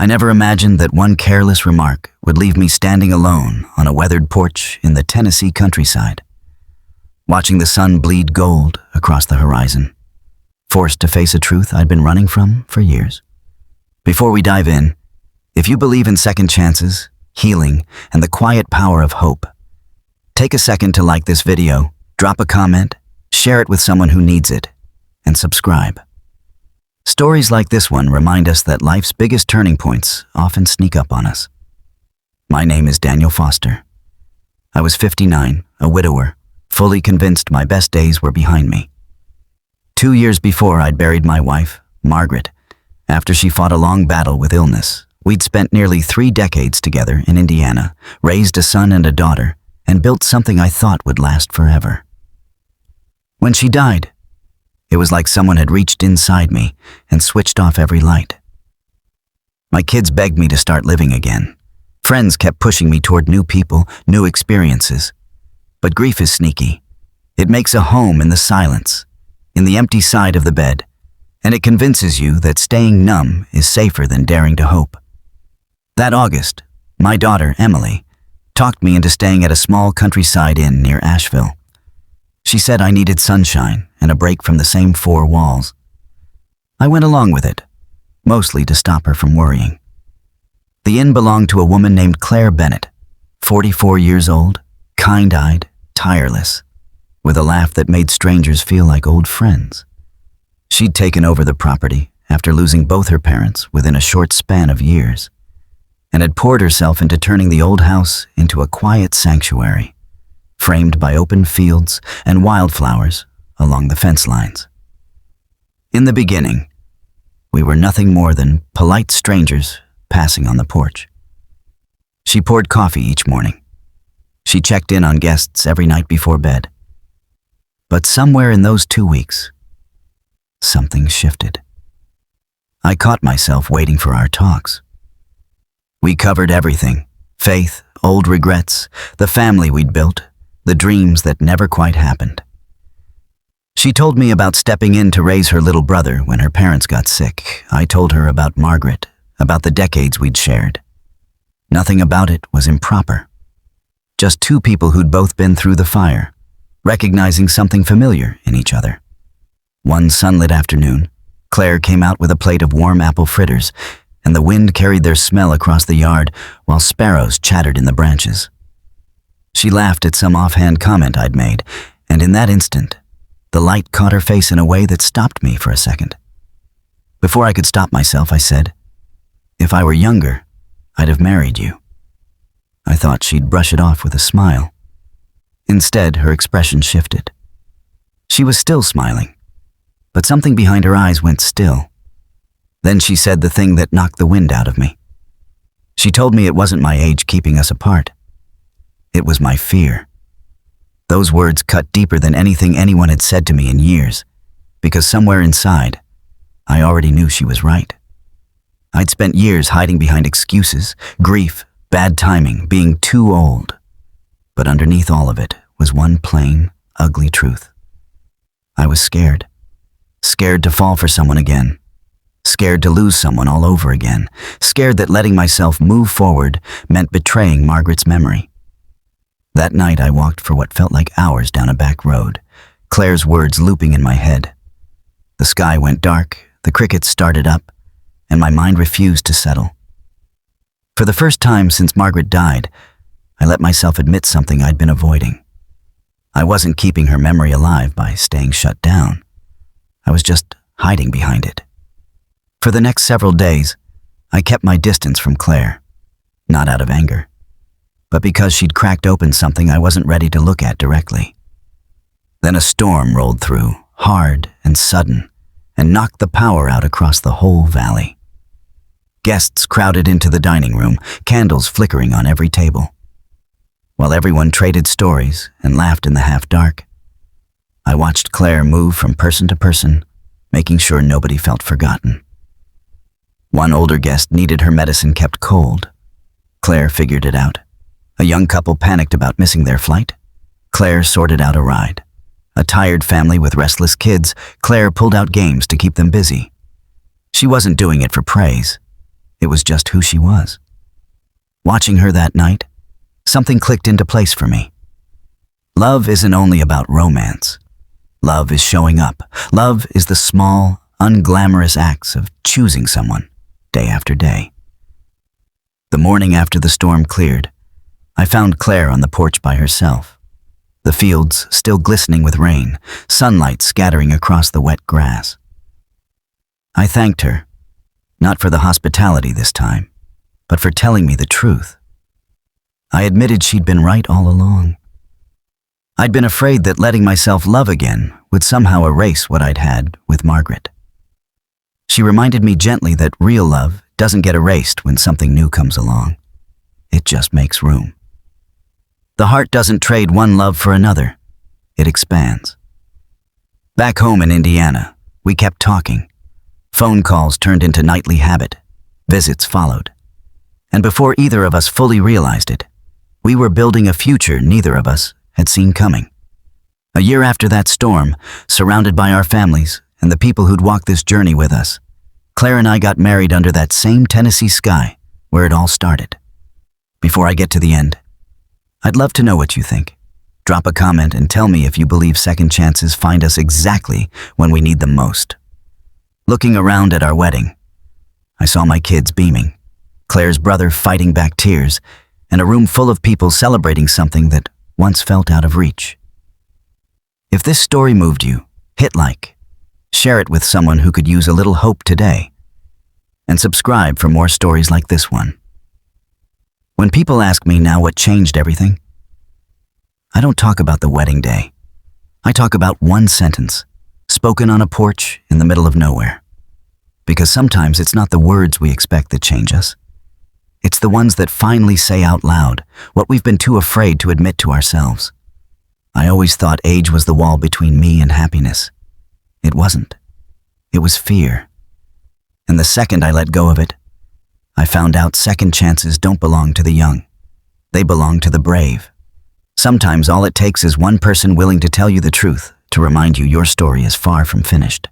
I never imagined that one careless remark would leave me standing alone on a weathered porch in the Tennessee countryside, watching the sun bleed gold across the horizon, forced to face a truth I'd been running from for years. Before we dive in, if you believe in second chances, healing, and the quiet power of hope, take a second to like this video, drop a comment, share it with someone who needs it, and subscribe. Stories like this one remind us that life's biggest turning points often sneak up on us. My name is Daniel Foster. I was 59, a widower, fully convinced my best days were behind me. 2 years before I'd buried my wife, Margaret, after she fought a long battle with illness. We'd spent nearly 3 decades together in Indiana, raised a son and a daughter, and built something I thought would last forever. When she died, it was like someone had reached inside me and switched off every light. My kids begged me to start living again. Friends kept pushing me toward new people, new experiences. But grief is sneaky. It makes a home in the silence, in the empty side of the bed, and it convinces you that staying numb is safer than daring to hope. That August, my daughter, Emily, talked me into staying at a small countryside inn near Asheville. She said I needed sunshine and a break from the same 4 walls. I went along with it, mostly to stop her from worrying. The inn belonged to a woman named Claire Bennett, 44 years old, kind-eyed, tireless, with a laugh that made strangers feel like old friends. She'd taken over the property after losing both her parents within a short span of years, and had poured herself into turning the old house into a quiet sanctuary, framed by open fields and wildflowers along the fence lines. In the beginning, we were nothing more than polite strangers passing on the porch. She poured coffee each morning. She checked in on guests every night before bed. But somewhere in those 2 weeks, something shifted. I caught myself waiting for our talks. We covered everything: faith, old regrets, the family we'd built, the dreams that never quite happened. She told me about stepping in to raise her little brother when her parents got sick. I told her about Margaret, about the decades we'd shared. Nothing about it was improper. Just 2 people who'd both been through the fire, recognizing something familiar in each other. One sunlit afternoon, Claire came out with a plate of warm apple fritters, and the wind carried their smell across the yard while sparrows chattered in the branches. She laughed at some offhand comment I'd made, and in that instant, the light caught her face in a way that stopped me for a second. Before I could stop myself, I said, "If I were younger, I'd have married you." I thought she'd brush it off with a smile. Instead, her expression shifted. She was still smiling, but something behind her eyes went still. Then she said the thing that knocked the wind out of me. She told me it wasn't my age keeping us apart. It was my fear. Those words cut deeper than anything anyone had said to me in years, because somewhere inside, I already knew she was right. I'd spent years hiding behind excuses, grief, bad timing, being too old. But underneath all of it was one plain, ugly truth. I was scared. Scared to fall for someone again. Scared to lose someone all over again. Scared that letting myself move forward meant betraying Margaret's memory. That night I walked for what felt like hours down a back road, Claire's words looping in my head. The sky went dark, the crickets started up, and my mind refused to settle. For the first time since Margaret died, I let myself admit something I'd been avoiding. I wasn't keeping her memory alive by staying shut down. I was just hiding behind it. For the next several days, I kept my distance from Claire, not out of anger, but because she'd cracked open something I wasn't ready to look at directly. Then a storm rolled through, hard and sudden, and knocked the power out across the whole valley. Guests crowded into the dining room, candles flickering on every table. While everyone traded stories and laughed in the half-dark, I watched Claire move from person to person, making sure nobody felt forgotten. One older guest needed her medicine kept cold. Claire figured it out. A young couple panicked about missing their flight. Claire sorted out a ride. A tired family with restless kids, Claire pulled out games to keep them busy. She wasn't doing it for praise. It was just who she was. Watching her that night, something clicked into place for me. Love isn't only about romance. Love is showing up. Love is the small, unglamorous acts of choosing someone, day after day. The morning after the storm cleared, I found Claire on the porch by herself. The fields still glistening with rain, sunlight scattering across the wet grass. I thanked her, not for the hospitality this time, but for telling me the truth. I admitted she'd been right all along. I'd been afraid that letting myself love again would somehow erase what I'd had with Margaret. She reminded me gently that real love doesn't get erased when something new comes along. It just makes room. The heart doesn't trade one love for another. It expands. Back home in Indiana, we kept talking. Phone calls turned into nightly habit. Visits followed. And before either of us fully realized it, we were building a future neither of us had seen coming. A year after that storm, surrounded by our families and the people who'd walked this journey with us, Claire and I got married under that same Tennessee sky where it all started. Before I get to the end, I'd love to know what you think. Drop a comment and tell me if you believe second chances find us exactly when we need them most. Looking around at our wedding, I saw my kids beaming, Claire's brother fighting back tears, and a room full of people celebrating something that once felt out of reach. If this story moved you, hit like, share it with someone who could use a little hope today, and subscribe for more stories like this one. When people ask me now what changed everything, I don't talk about the wedding day. I talk about one sentence, spoken on a porch in the middle of nowhere. Because sometimes it's not the words we expect that change us. It's the ones that finally say out loud what we've been too afraid to admit to ourselves. I always thought age was the wall between me and happiness. It wasn't. It was fear. And the second I let go of it, I found out second chances don't belong to the young. They belong to the brave. Sometimes all it takes is one person willing to tell you the truth, to remind you your story is far from finished.